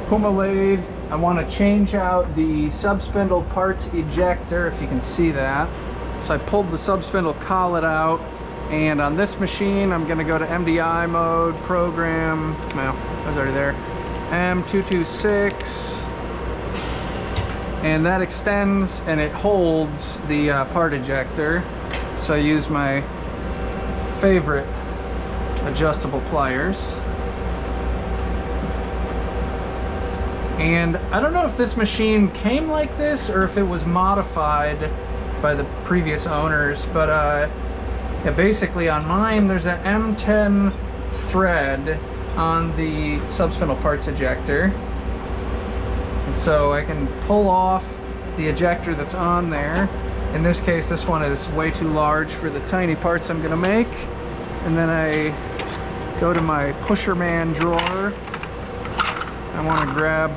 Puma lathe. I want to change out the sub-spindle parts ejector, if you can see that. So I pulled the sub-spindle collet out, and on this machine I'm going to go to MDI mode, program, well, I was already there, M226, and that extends and it holds the part ejector. So I use my favorite adjustable pliers. And I don't know if this machine came like this or if it was modified by the previous owners, but yeah, basically on mine there's an M10 thread on the sub-spindle parts ejector. And so I can pull off the ejector that's on there. In this case, this one is way too large for the tiny parts I'm gonna make. And then I go to my Pusherman drawer. I want to grab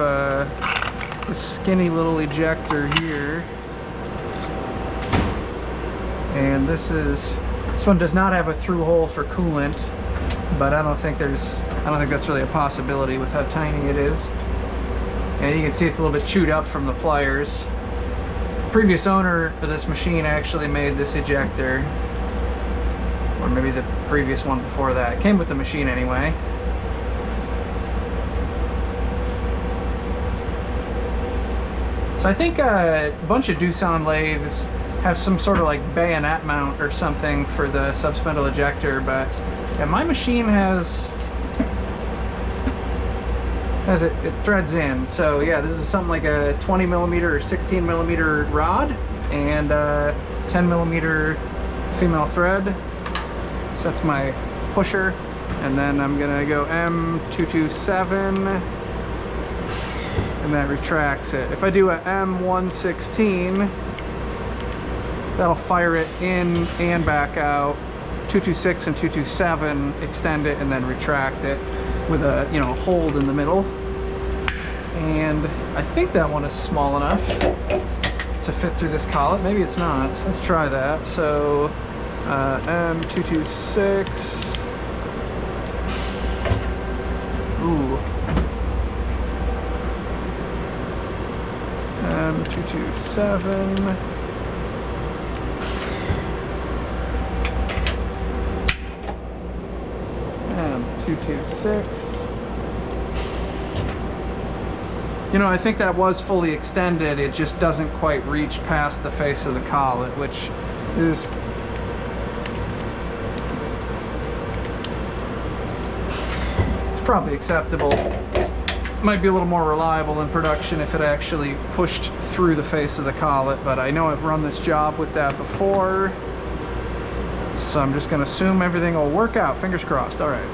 this skinny little ejector here, and this one does not have a through hole for coolant, but I don't think that's really a possibility with how tiny it is. And you can see it's a little bit chewed up from the pliers. The previous owner of this machine actually made this ejector, or maybe the previous one before that. It came with the machine anyway. So I think a bunch of Doosan lathes have some sort of like bayonet mount or something for the sub-spindle ejector, but yeah, my machine has it threads in. So yeah, this is something like a 20mm or 16mm rod and 10mm female thread. So that's my pusher, and then I'm gonna go M227. And that retracts it. If I do a M116, that'll fire it in and back out. 226 and 227 extend it and then retract it with a hold in the middle. And I think that one is small enough to fit through this collet. Maybe it's not. So let's try that. So M226. Ooh. M227. M226. I think that was fully extended. It just doesn't quite reach past the face of the collet, which is it's probably acceptable. Might be a little more reliable in production if it actually pushed through the face of the collet, but I know I've run this job with that before, so I'm just going to assume everything will work out. Fingers crossed. All right.